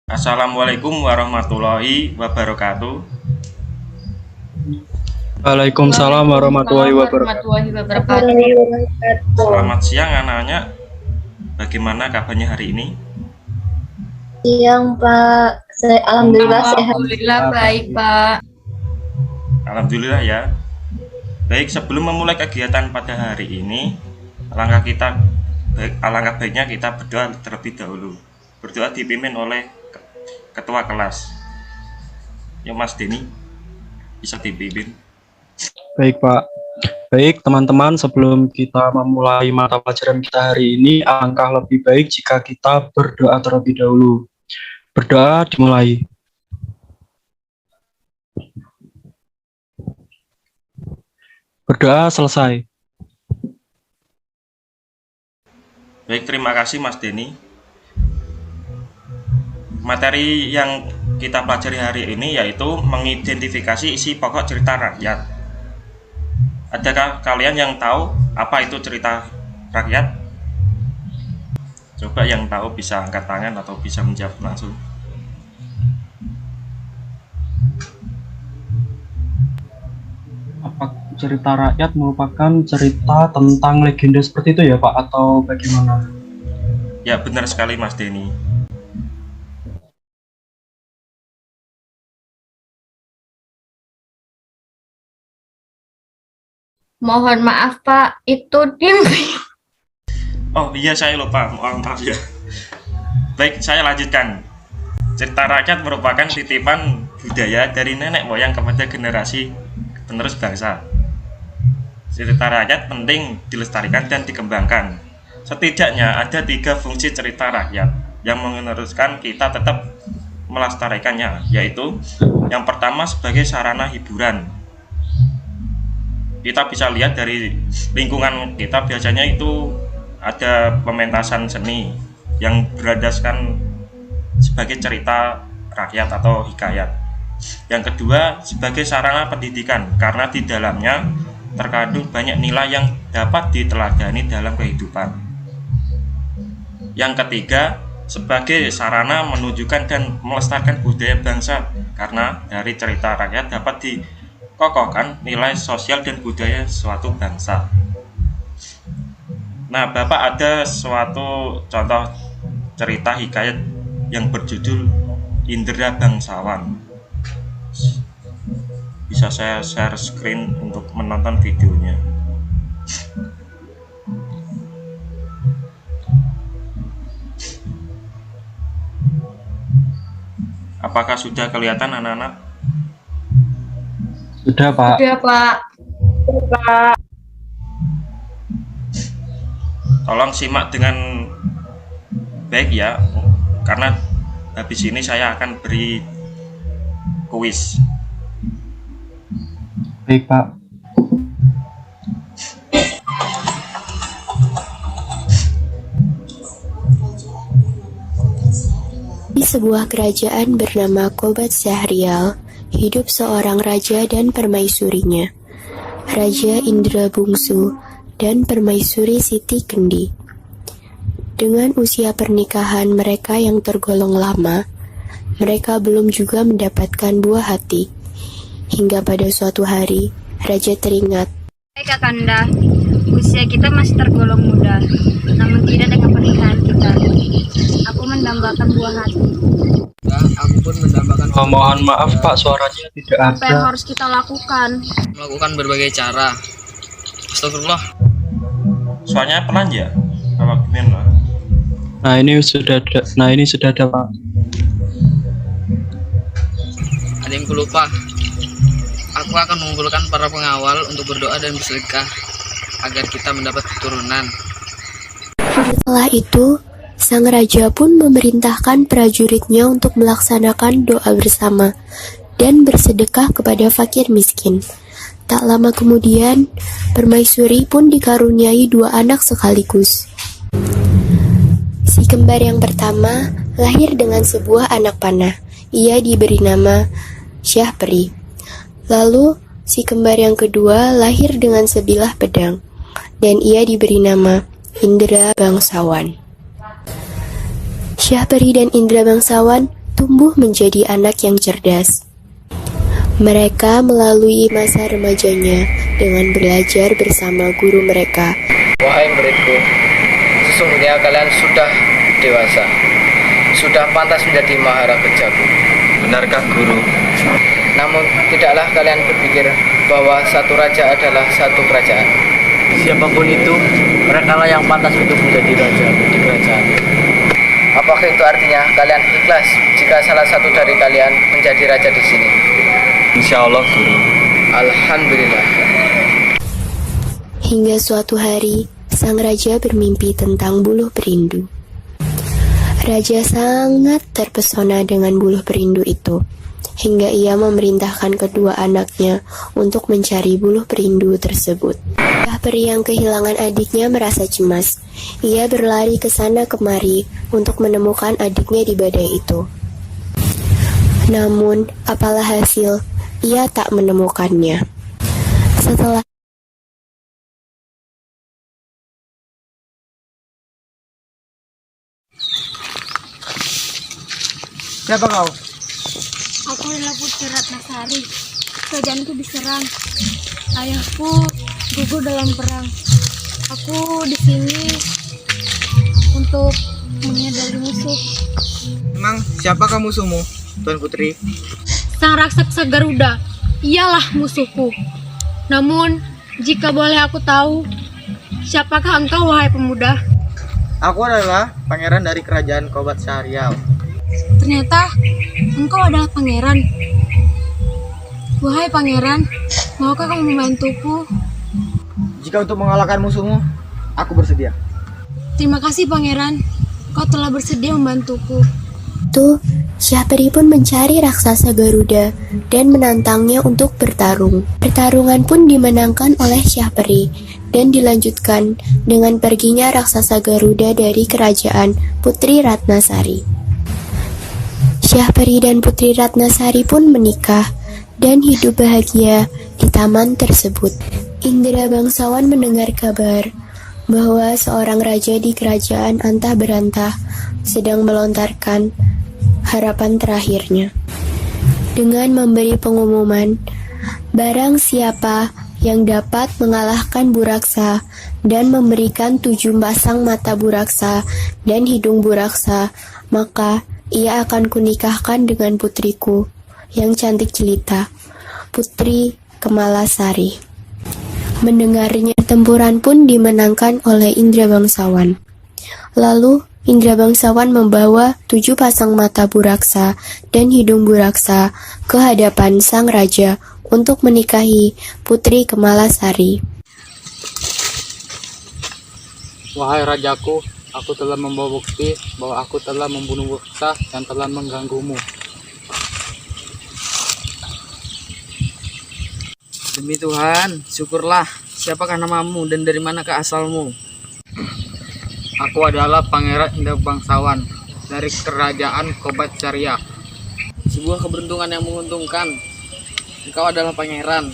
Assalamualaikum warahmatullahi wabarakatuh. Waalaikumsalam warahmatullahi Waalaikumsalam wabarakatuh. warahmatullahi wabarakatuh. Selamat siang anak-anak. Bagaimana kabarnya hari ini? Siang Pak, alhamdulillah sehat. Alhamdulillah baik Pak. Alhamdulillah ya. Baik, sebelum memulai kegiatan pada hari ini, alangkah baiknya kita berdoa terlebih dahulu. Berdoa dipimpin oleh ketua kelas. Ya Mas Denny, bisa dipimpin. Baik Pak. Baik teman-teman, sebelum kita memulai mata pelajaran kita hari ini, alangkah lebih baik jika kita berdoa terlebih dahulu. Berdoa dimulai. Berdoa selesai. Baik, terima kasih Mas Denny. Materi yang kita pelajari hari ini yaitu mengidentifikasi isi pokok cerita rakyat. Adakah kalian yang tahu apa itu cerita rakyat? Coba yang tahu bisa angkat tangan atau bisa menjawab langsung. Apa cerita rakyat merupakan cerita tentang legenda seperti itu ya Pak, atau bagaimana? Ya, benar sekali Mas Denny. Mohon maaf Pak, itu Oh iya, saya lupa, mohon maaf ya. Baik, saya lanjutkan. Cerita rakyat merupakan titipan budaya dari nenek moyang kepada generasi penerus bangsa. Cerita rakyat penting dilestarikan dan dikembangkan. Setidaknya ada 3 fungsi cerita rakyat yang meneruskan kita tetap melestarikannya, yaitu yang pertama sebagai sarana hiburan. Kita bisa lihat dari lingkungan kita biasanya itu ada pementasan seni yang berlandaskan sebagai cerita rakyat atau hikayat. Yang kedua sebagai sarana pendidikan, karena di dalamnya terkandung banyak nilai yang dapat diteladani dalam kehidupan. Yang ketiga sebagai sarana menunjukkan dan melestarikan budaya bangsa, karena dari cerita rakyat dapat dikokohkan nilai sosial dan budaya suatu bangsa. Nah, Bapak ada suatu contoh cerita hikayat yang berjudul Indra Bangsawan. Bisa saya share screen untuk menonton videonya. Apakah sudah kelihatan anak-anak? Sudah Pak. Sudah Pak. Tolong simak dengan baik ya, karena habis ini saya akan beri kuis. Baik Pak. Di sebuah kerajaan bernama Qobat Syahrial, hidup seorang raja dan permaisurinya, Raja Indra Bungsu dan permaisuri Siti Kendi. Dengan usia pernikahan mereka yang tergolong lama, mereka belum juga mendapatkan buah hati. Hingga pada suatu hari, Raja teringat. Baik Kakanda, usia kita masih tergolong muda, namun tidak dengan pernikahan kita. Aku mendambakan buah hati. Ya, aku pun mendambakan. Mohon maaf Pak, suaranya tidak Apa yang ada. harus kita lakukan? Melakukan berbagai cara. Astagfirullah. Soalnya pelan ya? Apa gimana? Nah ini sudah ada Pak. Ada yang lupa. Aku akan mengumpulkan para pengawal untuk berdoa dan bersedekah agar kita mendapat keturunan. Setelah itu, sang raja pun memerintahkan prajuritnya untuk melaksanakan doa bersama dan bersedekah kepada fakir miskin. Tak lama kemudian, permaisuri pun dikaruniai 2 anak sekaligus. Si kembar yang pertama lahir dengan sebuah anak panah. Ia diberi nama Syahperi. Lalu, si kembar yang kedua lahir dengan sebilah pedang, dan ia diberi nama Indra Bangsawan. Syahperi dan Indra Bangsawan tumbuh menjadi anak yang cerdas. Mereka melalui masa remajanya dengan belajar bersama guru mereka. Wahai muridku, sesungguhnya kalian sudah dewasa, sudah pantas menjadi maharajaku. Benarkah guru? Namun tidaklah kalian berpikir bahwa satu raja adalah satu kerajaan. Siapapun itu, mereka lah yang pantas untuk menjadi raja di kerajaan. Apakah itu artinya kalian ikhlas jika salah satu dari kalian menjadi raja di sini? Insya Allah, guru. Alhamdulillah. Hingga suatu hari, sang raja bermimpi tentang buluh perindu. Raja sangat terpesona dengan buluh perindu itu, hingga ia memerintahkan kedua anaknya untuk mencari buluh perindu tersebut. Peri yang kehilangan adiknya merasa cemas. Ia berlari ke sana kemari untuk menemukan adiknya di badai itu. Namun, apalah hasil, ia tak menemukannya. Setelah Siapa kau? Aku adalah Putri Ratnasari. Kerajaanku diserang. Ayahku gugur dalam perang. Aku di sini untuk menyadari musuh. Memang siapakah musuhmu, Tuan Putri? Sang raksasa Garuda, ialah musuhku. Namun, jika boleh aku tahu, siapakah engkau, wahai pemuda? Aku adalah pangeran dari kerajaan Kobat Syahrial. Ternyata engkau adalah pangeran. Wahai pangeran, maukah kamu membantuku? Jika untuk mengalahkan musuhmu, aku bersedia. Terima kasih pangeran, kau telah bersedia membantuku. itu, Syahperi pun mencari raksasa Garuda dan menantangnya untuk bertarung. Pertarungan pun dimenangkan oleh Syahperi dan dilanjutkan dengan perginya raksasa Garuda dari kerajaan Putri Ratnasari. Syahperi dan Putri Ratnasari pun menikah dan hidup bahagia di taman tersebut. Indra bangsawan mendengar kabar bahwa seorang raja di kerajaan antah berantah sedang melontarkan harapan terakhirnya dengan memberi pengumuman, barang siapa yang dapat mengalahkan Buraksa dan memberikan 7 pasang mata Buraksa dan hidung Buraksa, maka ia akan kunikahkan dengan putriku yang cantik jelita, Putri Kemalasari. Mendengarnya, tempuran pun dimenangkan oleh Indra bangsawan. Lalu Indra bangsawan membawa 7 pasang mata Buraksa dan hidung Buraksa ke hadapan sang raja untuk menikahi Putri Kemalasari. Wahai rajaku, aku telah membawa bukti bahwa aku telah membunuh Buraksa yang telah mengganggumu. Demi Tuhan, syukurlah. Siapakah namamu dan dari manakah asalmu? Aku adalah Pangeran Indra Bangsawan dari Kerajaan Kobat Syariah. Sebuah keberuntungan yang menguntungkan. Engkau adalah pangeran.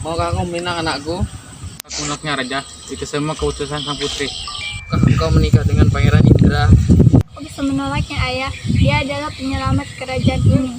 Maukah kau meminang anakku? Aku anaknya raja, itu semua keputusan sang putri. Maukah engkau menikah dengan Pangeran Indra? Aku bisa menolaknya, ayah. Dia adalah penyelamat kerajaan ini.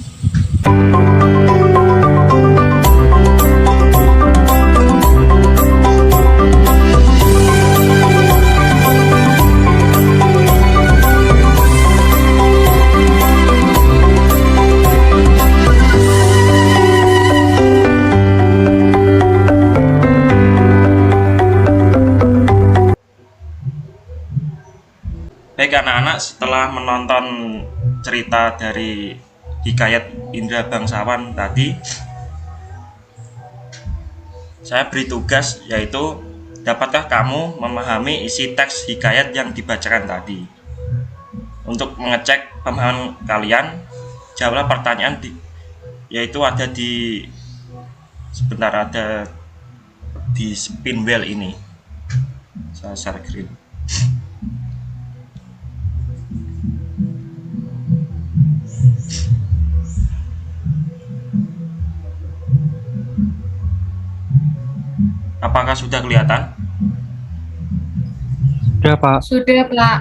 Baik anak-anak, setelah menonton cerita dari Hikayat Indra Bangsawan tadi, saya beri tugas yaitu dapatkah kamu memahami isi teks hikayat yang dibacakan tadi? Untuk mengecek pemahaman kalian, jawablah pertanyaan yaitu ada di spin wheel ini. Saya share screen. Apakah sudah kelihatan? Sudah, Pak. Sudah, Pak.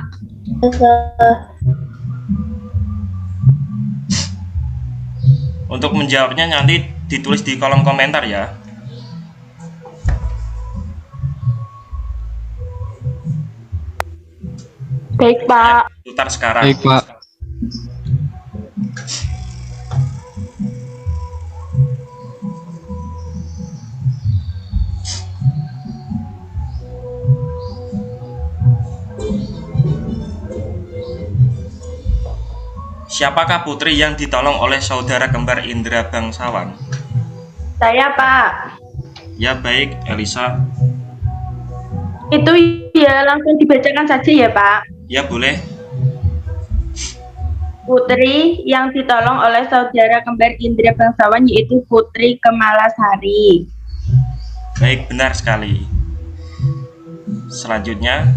Untuk menjawabnya nanti ditulis di kolom komentar ya. Baik, Pak. Putar sekarang. Baik, Pak. Siapakah putri yang ditolong oleh saudara kembar Indra Bangsawan? Saya, Pak. Ya baik, Elisa. Itu ya langsung dibacakan saja ya, Pak. Ya boleh. Putri yang ditolong oleh saudara kembar Indra Bangsawan yaitu Putri Kemalasari. Baik, benar sekali. Selanjutnya,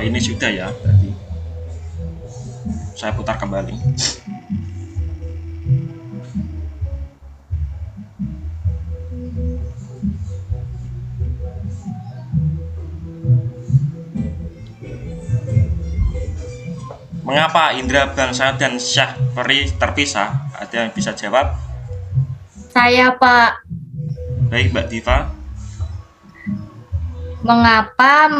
ini sudah ya, berarti saya putar kembali. Mengapa Indra Bangsawan dan Syahperi terpisah? Ada yang bisa jawab? Saya, Pak. Baik, Mbak Diva. Mengapa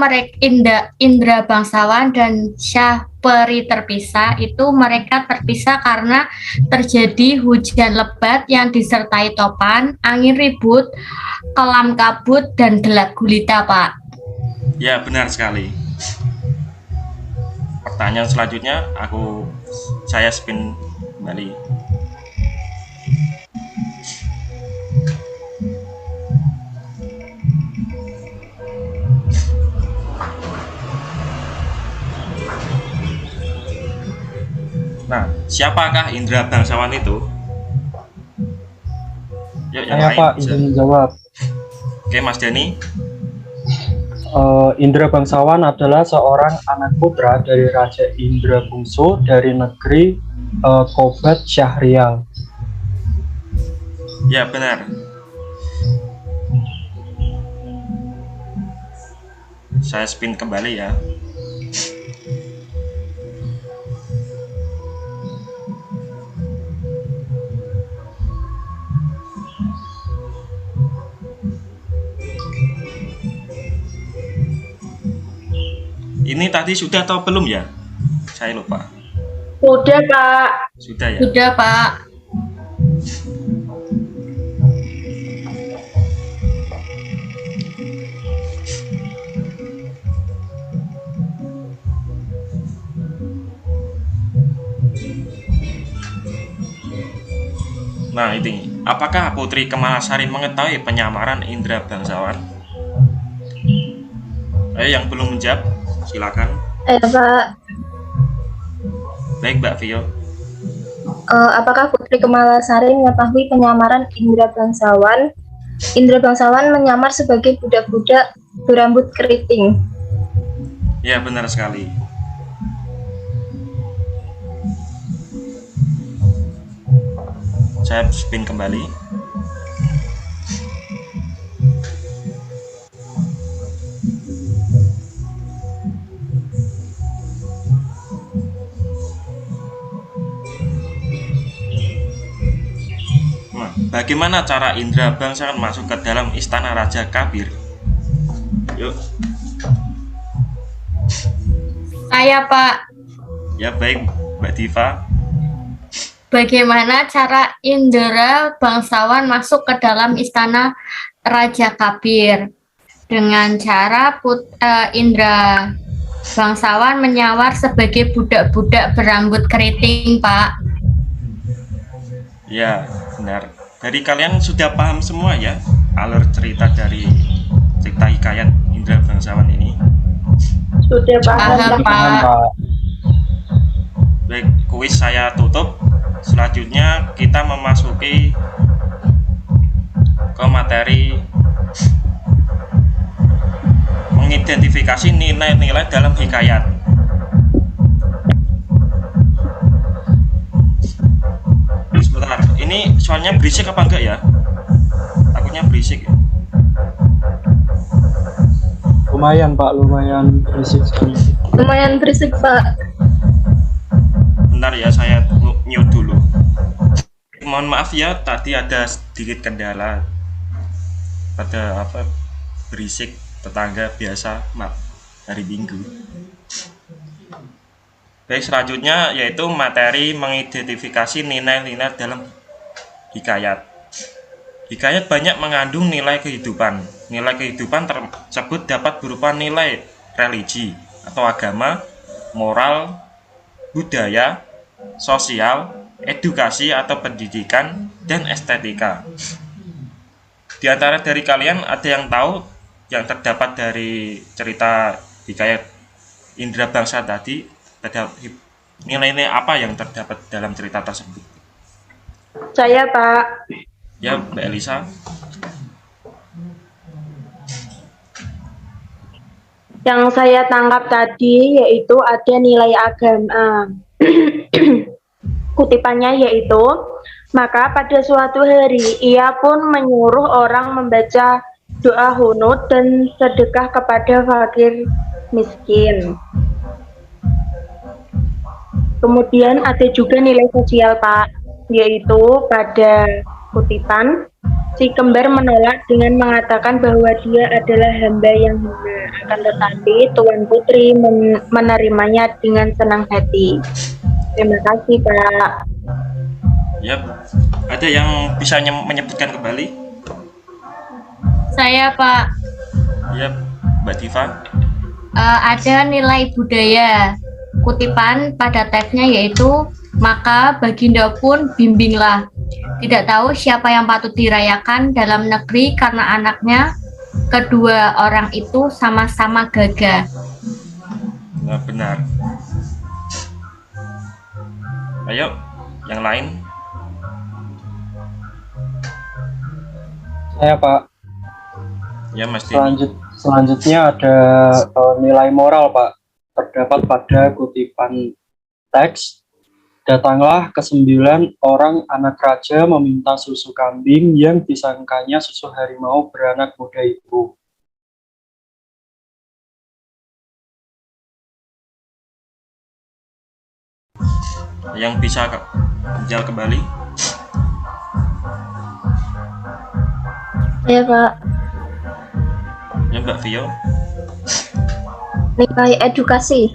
Indra Bangsawan dan Syahperi terpisah? Itu mereka terpisah karena terjadi hujan lebat yang disertai topan, angin ribut, kelam kabut, dan gelap gulita, Pak. Ya, benar sekali. Pertanyaan selanjutnya saya spin kembali. Nah, siapakah Indra Bangsawan itu? Yuk, yang Saya, lain Pak, bisa. izin jawab. Oke, Mas Denny. Indra Bangsawan adalah seorang anak putra dari Raja Indra Bungsu dari negeri Kobat Syahrial. Ya, benar. Saya spin kembali ya. Ini tadi sudah atau belum ya? Saya lupa. Sudah, Pak. Sudah ya? Sudah, Pak. Nah, ini. Apakah Putri Kemalasari mengetahui penyamaran Indra Bangsawan? Ayo yang belum menjawab, silakan. Pak, Baik, Mbak Vio. apakah Putri Kemalasari mengetahui penyamaran Indra Bangsawan? Indra Bangsawan menyamar sebagai budak-budak berambut keriting. Ya, benar sekali. Saya spin kembali. Nah, bagaimana cara Indra Bangsawan masuk ke dalam istana Raja Kabir? Yuk. Saya, Pak. Ya, baik, Mbak Diva. Bagaimana cara Indra Bangsawan masuk ke dalam istana Raja Kabir? Dengan cara Indra Bangsawan menyamar sebagai budak-budak berambut keriting, Pak. Ya, benar. Dari kalian sudah paham semua ya alur cerita dari cerita hikayat Indra Bangsawan ini? Sudah, Pak. Paham, Pak. Paham, Pak. Baik, kuis saya tutup. Selanjutnya kita memasuki ke materi mengidentifikasi nilai-nilai dalam hikayat. Sebentar, ini soalnya berisik apa enggak ya? suaranya berisik ya. Lumayan Pak, lumayan berisik sekali. Lumayan berisik, Pak. Bentar ya, saya mute dulu. Mohon maaf ya, tadi ada sedikit kendala pada berisik tetangga biasa hari Minggu. Baik, selanjutnya yaitu materi mengidentifikasi nilai-nilai dalam hikayat. Hikayat banyak mengandung nilai kehidupan. Nilai kehidupan tersebut dapat berupa nilai religi atau agama, moral, budaya, sosial, edukasi atau pendidikan, dan estetika. Di antara dari kalian ada yang tahu yang terdapat dari cerita hikayat Indra Bangsa tadi, nilai-nilai apa yang terdapat dalam cerita tersebut? Saya, Pak. Ya, Mbak Elisa. Yang saya tangkap tadi yaitu ada nilai agama. Kutipannya yaitu, maka pada suatu hari ia pun menyuruh orang membaca doa hunut dan sedekah kepada fakir miskin. Kemudian ada juga nilai sosial, Pak, yaitu pada kutipan, si kembar menolak dengan mengatakan bahwa dia adalah hamba yang hina, akan tetapi Tuan Putri menerimanya dengan senang hati. Terima kasih, Pak. Ya, ada yang bisa menyebutkan kembali? Saya, Pak. Ya, Mbak Diva. Ada nilai budaya. Kutipan pada teksnya yaitu, maka Baginda pun bimbinglah. Tidak tahu siapa yang patut dirayakan dalam negeri karena anaknya kedua orang itu sama-sama gagah. Nah, benar. Ayo, yang lain. Saya Pak. Ya, Mas Denny. Selanjutnya ada nilai moral Pak. Terdapat pada kutipan teks, datanglah ke-9 orang anak raja meminta susu kambing yang disangkanya susu harimau beranak muda itu. Yang bisa menjawab kembali? Ya, Pak. Ya, Mbak Vio. Nilai edukasi.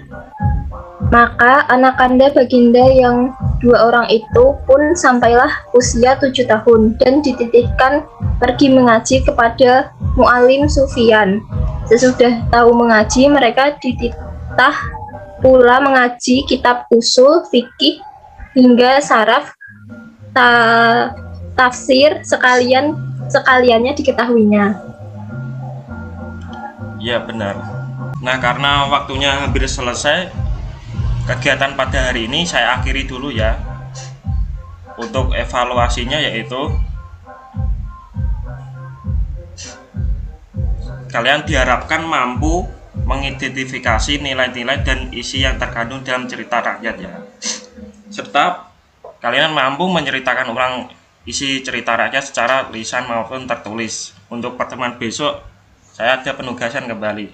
Maka anak Anda Baginda yang 2 orang itu pun sampailah usia 7 tahun dan dititipkan pergi mengaji kepada Mu'alim Sufyan. Sesudah tahu mengaji, mereka dititah pula mengaji kitab usul, fikih, hingga saraf, tafsir sekaliannya diketahuinya. Ya, benar. Nah, karena waktunya hampir selesai, kegiatan pada hari ini saya akhiri dulu ya. Untuk evaluasinya yaitu kalian diharapkan mampu mengidentifikasi nilai-nilai dan isi yang terkandung dalam cerita rakyat ya. Serta kalian mampu menceritakan ulang isi cerita rakyat secara lisan maupun tertulis. Untuk pertemuan besok saya ada penugasan kembali.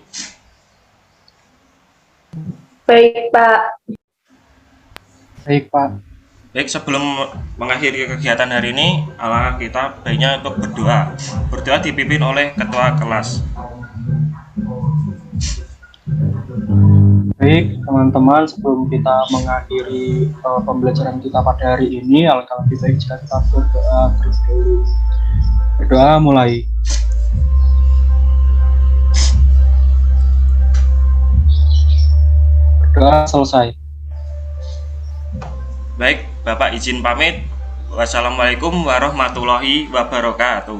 Baik, Pak. Baik Pak. Baik, sebelum mengakhiri kegiatan hari ini, alangkah kita baiknya untuk berdoa. Berdoa dipimpin oleh ketua kelas. Baik teman-teman, sebelum kita mengakhiri pembelajaran kita pada hari ini, alangkah lebih baik jika kita berdoa terlebih dahulu. Berdoa mulai. Berdoa selesai. Baik, Bapak izin pamit. Wassalamualaikum warahmatullahi wabarakatuh.